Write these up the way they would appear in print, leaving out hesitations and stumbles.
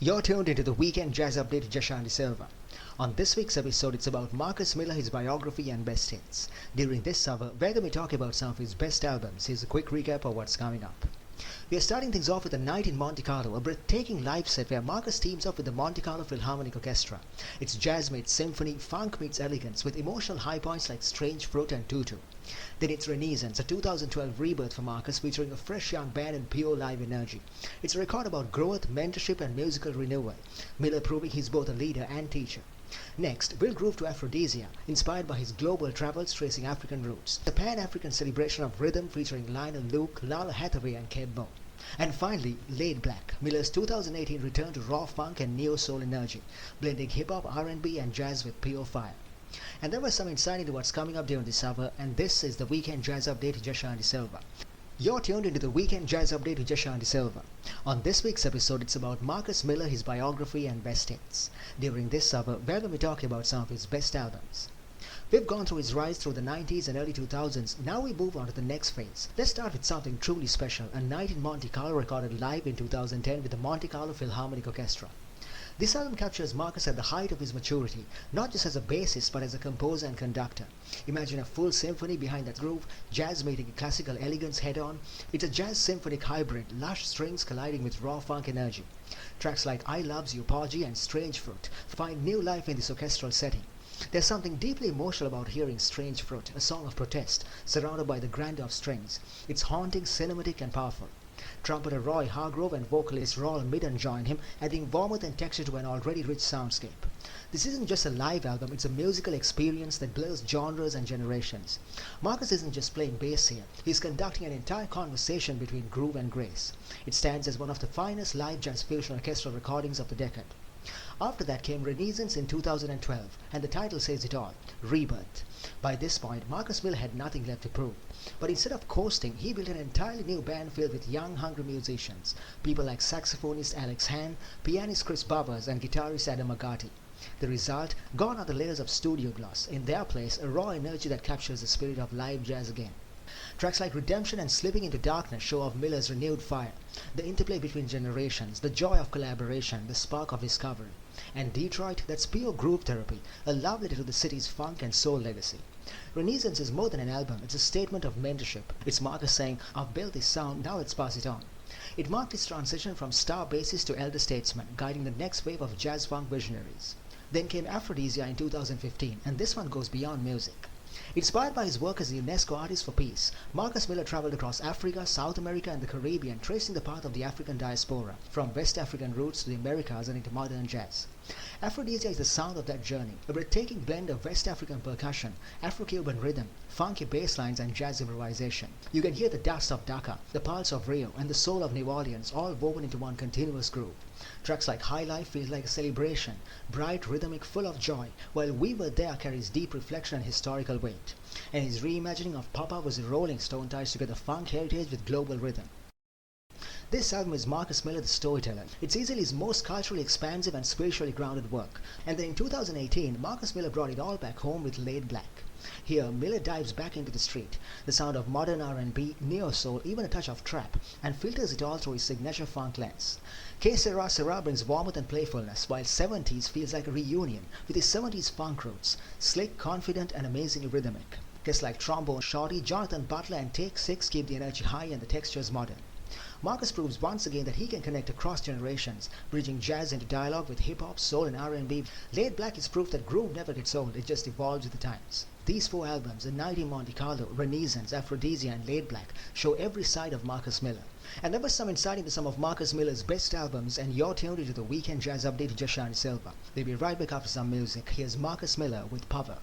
You're tuned into the Weekend Jazz Update with Jashanti Silva. On this week's episode, it's about Marcus Miller, his biography and best hits. During this hour, we're going to be talking about some of his best albums. Here's a quick recap of what's coming up. We are starting things off with a night in Monte Carlo, a breathtaking live set where Marcus teams up with the Monte Carlo Philharmonic Orchestra. It's jazz meets symphony, funk meets elegance, with emotional high points like Strange Fruit and Tutu. Then it's Renaissance, a 2012 rebirth for Marcus featuring a fresh young band and pure live energy. It's a record about growth, mentorship and musical renewal, Miller proving he's both a leader and teacher. Next, we'll groove to Aphrodisia, inspired by his global travels tracing African roots. The Pan-African celebration of rhythm featuring Lionel Luke, Lala Hathaway and Keb Mo. And finally, Laid Black, Miller's 2018 return to raw funk and neo-soul energy, blending hip-hop, R&B and jazz with pure fire. And there was some insight into what's coming up during this hour, and this is the Weekend Jazz Update with Jashanti Silva. You're tuned into the Weekend Jazz Update with Jashanti Silva. On this week's episode, it's about Marcus Miller, his biography and best hits. During this hour, we're going to be talking about some of his best albums. We've gone through his rise through the 90s and early 2000s, now we move on to the next phase. Let's start with something truly special, a night in Monte Carlo recorded live in 2010 with the Monte Carlo Philharmonic Orchestra. This album captures Marcus at the height of his maturity, not just as a bassist but as a composer and conductor. Imagine a full symphony behind that groove, jazz meeting classical elegance head-on. It's a jazz symphonic hybrid, lush strings colliding with raw funk energy. Tracks like I Loves You, Porgy and Strange Fruit find new life in this orchestral setting. There's something deeply emotional about hearing Strange Fruit, a song of protest, surrounded by the grandeur of strings. It's haunting, cinematic and powerful. Trumpeter Roy Hargrove and vocalist Raul Midden join him, adding warmth and texture to an already rich soundscape. This isn't just a live album, it's a musical experience that blurs genres and generations. Marcus isn't just playing bass here, he's conducting an entire conversation between groove and grace. It stands as one of the finest live jazz fusion orchestral recordings of the decade. After that came Renaissance in 2012, and the title says it all, Rebirth. By this point, Marcus Miller had nothing left to prove. But instead of coasting, he built an entirely new band filled with young, hungry musicians, people like saxophonist Alex Hahn, pianist Chris Bowers, and guitarist Adam Agati. The result? Gone are the layers of studio gloss. In their place, a raw energy that captures the spirit of live jazz again. Tracks like Redemption and Slipping into Darkness show off Miller's renewed fire, the interplay between generations, the joy of collaboration, the spark of discovery. And Detroit, that's pure groove therapy, a love letter to the city's funk and soul legacy. Renaissance is more than an album, it's a statement of mentorship. It's Marcus saying, I've built this sound, now let's pass it on. It marked his transition from star bassist to elder statesman, guiding the next wave of jazz funk visionaries. Then came Aphrodisia in 2015, and this one goes beyond music. Inspired by his work as a UNESCO Artist for Peace, Marcus Miller traveled across Africa, South America and the Caribbean, tracing the path of the African diaspora, from West African roots to the Americas and into modern jazz. Aphrodisia is the sound of that journey, a breathtaking blend of West African percussion, Afro-Cuban rhythm, funky bass lines and jazz improvisation. You can hear the dust of Dhaka, the pulse of Rio and the soul of New Orleans all woven into one continuous groove. Tracks like High Life feels like a celebration, bright, rhythmic, full of joy, while We Were There carries deep reflection and historical weight. And his reimagining of Papa Was a Rolling Stone ties together funk heritage with global rhythm. This album is Marcus Miller the storyteller. It's easily his most culturally expansive and spiritually grounded work. And then in 2018, Marcus Miller brought it all back home with Laid Black. Here, Miller dives back into the street, the sound of modern R&B, neo-soul, even a touch of trap, and filters it all through his signature funk lens. Que Sera Sera brings warmth and playfulness, while 70s feels like a reunion with his 70s funk roots, slick, confident, and amazingly rhythmic. Guests like Trombone Shorty, Jonathan Butler, and Take 6 keep the energy high and the textures modern. Marcus proves once again that he can connect across generations, bridging jazz into dialogue with hip-hop, soul and R&B. Laid Black is proof that groove never gets old, it just evolves with the times. These four albums, A Night in Monte Carlo, Renaissance, Aphrodisia and Laid Black, show every side of Marcus Miller. And there was some insight into some of Marcus Miller's best albums, and you're tuned into the Weekend Jazz Update with Jashanti Silva. We'll be right back after some music. Here's Marcus Miller with Power.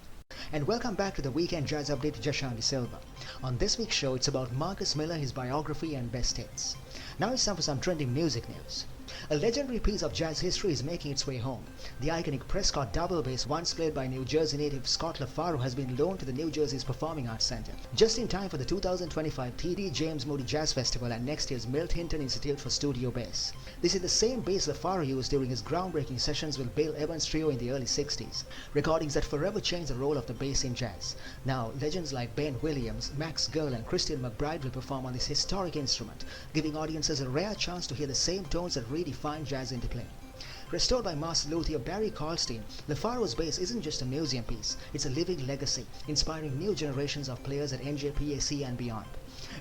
And welcome back to the Weekend Jazz Update with Jashanti Silva. On this week's show, it's about Marcus Miller, his biography and best hits. Now it's time for some trending music news. A legendary piece of jazz history is making its way home. The iconic Prescott double bass, once played by New Jersey native Scott LaFaro, has been loaned to the New Jersey's Performing Arts Center, just in time for the 2025 T.D. James Moody Jazz Festival and next year's Milt Hinton Institute for Studio Bass. This is the same bass LaFaro used during his groundbreaking sessions with Bill Evans Trio in the early 60s, recordings that forever changed the role of the bass in jazz. Now, legends like Ben Williams, Max Girl and Christian McBride will perform on this historic instrument, giving audiences a rare chance to hear the same tones that redefine jazz interplay. Restored by master luthier Barry Carlstein, LaFaro's bass isn't just a museum piece, it's a living legacy, inspiring new generations of players at NJPAC and beyond.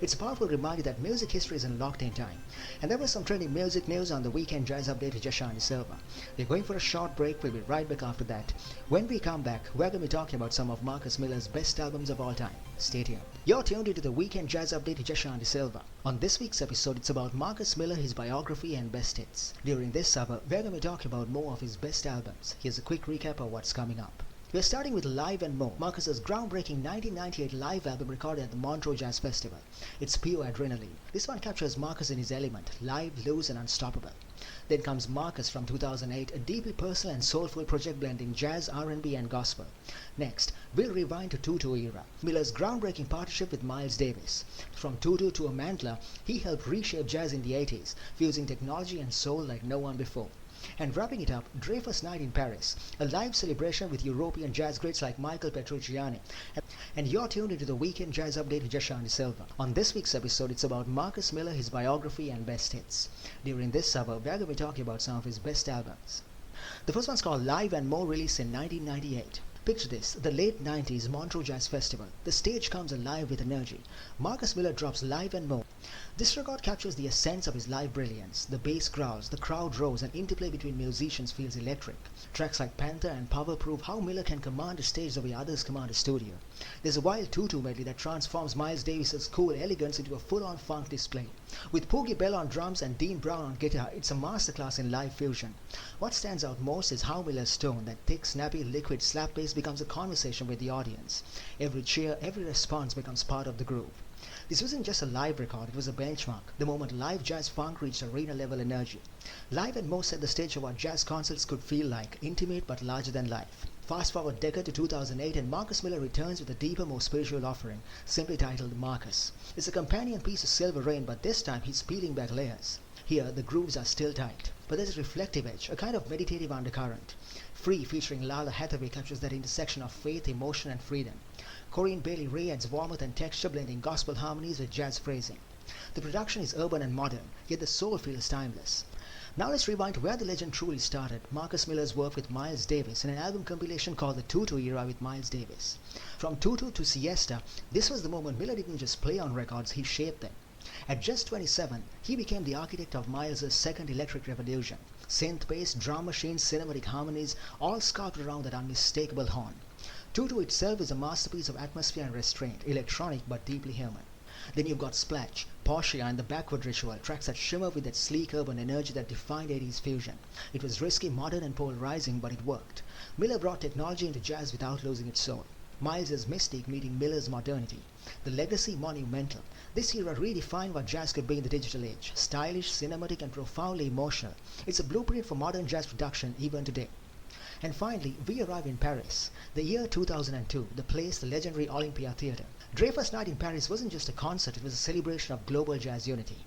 It's a powerful reminder that music history isn't locked in time. And there was some trending music news on the Weekend Jazz Update with Jashan Silva. We're going for a short break, we'll be right back after that. When we come back, we're going to be talking about some of Marcus Miller's best albums of all time. Stay tuned. You're tuned into the Weekend Jazz Update with Jashan Silva. On this week's episode, it's about Marcus Miller, his biography and best hits. During this hour, we're going to be talking about more of his best albums. Here's a quick recap of what's coming up. We're starting with Live and More, Marcus's groundbreaking 1998 live album recorded at the Montreux Jazz Festival. It's pure adrenaline. This one captures Marcus in his element, live, loose and unstoppable. Then comes Marcus from 2008, a deeply personal and soulful project blending jazz, R&B and gospel. Next, we'll rewind to Tutu era, Miller's groundbreaking partnership with Miles Davis. From Tutu to a Mantler, he helped reshape jazz in the 80s, fusing technology and soul like no one before. And wrapping it up, Dreyfus Night in Paris, a live celebration with European jazz greats like Michael Petrucciani. And you're tuned into the Weekend Jazz Update with Jashan Silva. On this week's episode, it's about Marcus Miller, his biography and best hits. During this hour, we're going to be talking about some of his best albums. The first one's called Live and More, released in 1998. Picture this, the late 90s Montreux Jazz Festival. The stage comes alive with energy. Marcus Miller drops Live and More. This record captures the essence of his live brilliance. The bass growls, the crowd roars, and interplay between musicians feels electric. Tracks like Panther and Power prove how Miller can command a stage the way others command a studio. There's a wild Tutu medley that transforms Miles Davis's cool elegance into a full-on funk display. With Poogie Bell on drums and Dean Brown on guitar, it's a masterclass in live fusion. What stands out most is how Miller's tone, that thick, snappy, liquid slap bass, becomes a conversation with the audience. Every cheer, every response becomes part of the groove. This wasn't just a live record, it was a benchmark, the moment live jazz funk reached arena-level energy. Live and More set the stage for what jazz concerts could feel like, intimate but larger than life. Fast forward decade to 2008 and Marcus Miller returns with a deeper, more spiritual offering, simply titled Marcus. It's a companion piece to Silver Rain, but this time he's peeling back layers. Here, the grooves are still tight, but there's a reflective edge, a kind of meditative undercurrent. Free, featuring Lala Hathaway, captures that intersection of faith, emotion and freedom. Corinne Bailey Ray adds warmth and texture, blending gospel harmonies with jazz phrasing. The production is urban and modern, yet the soul feels timeless. Now let's rewind to where the legend truly started, Marcus Miller's work with Miles Davis in an album compilation called the Tutu Era with Miles Davis. From Tutu to Siesta, this was the moment Miller didn't just play on records, he shaped them. At just 27, he became the architect of Miles' second electric revolution. Synth bass, drum machines, cinematic harmonies, all sculpted around that unmistakable horn. Tutu itself is a masterpiece of atmosphere and restraint, electronic but deeply human. Then you've got Splash, Portia and the Backward Ritual, tracks that shimmer with that sleek urban energy that defined 80s fusion. It was risky, modern and polarizing, but it worked. Miller brought technology into jazz without losing its soul. Miles' mystique meeting Miller's modernity. The legacy monumental. This era redefined what jazz could be in the digital age. Stylish, cinematic and profoundly emotional. It's a blueprint for modern jazz production even today. And finally, we arrive in Paris. The year 2002, the place, the legendary Olympia Theatre. Dreyfus Night in Paris wasn't just a concert, it was a celebration of global jazz unity.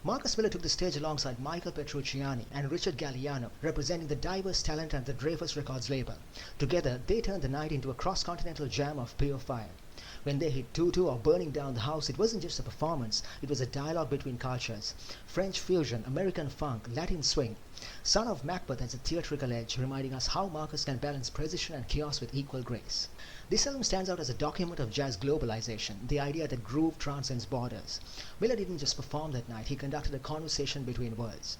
Marcus Miller took the stage alongside Michael Petrucciani and Richard Galliano, representing the diverse talent at the Dreyfus Records label. Together, they turned the night into a cross-continental jam of pure fire. When they hit Tutu or Burning Down the House, it wasn't just a performance, it was a dialogue between cultures. French fusion, American funk, Latin swing. Son of Macbeth has a theatrical edge, reminding us how Marcus can balance precision and chaos with equal grace. This album stands out as a document of jazz globalization, the idea that groove transcends borders. Miller didn't just perform that night, he conducted a conversation between worlds.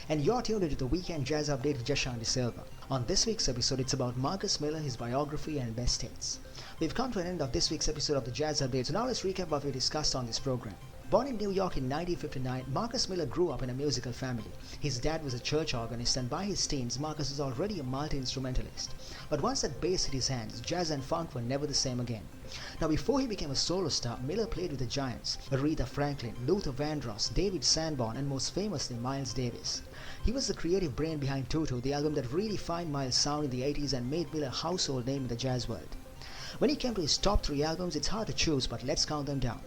And you're tuned into the Weekend Jazz Update with Jashan Silva. On this week's episode, it's about Marcus Miller, his biography and best hits. We've come to an end of this week's episode of the Jazz Update, so now let's recap what we discussed on this program. Born in New York in 1959, Marcus Miller grew up in a musical family. His dad was a church organist, and by his teens, Marcus was already a multi-instrumentalist. But once that bass hit his hands, jazz and funk were never the same again. Now, before he became a solo star, Miller played with the giants, Aretha Franklin, Luther Vandross, David Sanborn, and most famously, Miles Davis. He was the creative brain behind Tutu, the album that redefined Miles' sound in the 80s and made Miller a household name in the jazz world. When it came to his top 3 albums, it's hard to choose, but let's count them down.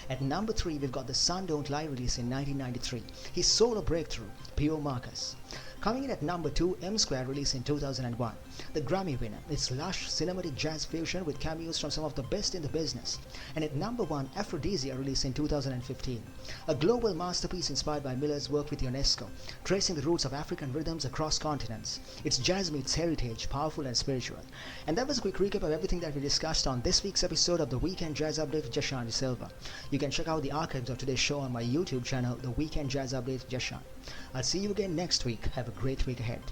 At number 3, we've got The Sun Don't Lie, released in 1993, his solo breakthrough, Pure Marcus. Coming in at number 2, M Square, released in 2001. the Grammy winner. It's lush cinematic jazz fusion with cameos from some of the best in the business. And at number 1, Aphrodisia, released in 2015. A global masterpiece inspired by Miller's work with UNESCO, tracing the roots of African rhythms across continents. It's jazz meets heritage, powerful and spiritual. And that was a quick recap of everything that we discussed on this week's episode of the Weekend Jazz Update with Jashan De Silva. You can check out the archives of today's show on my YouTube channel, The Weekend Jazz Update with Jashan. I'll see you again next week. Have a great week ahead.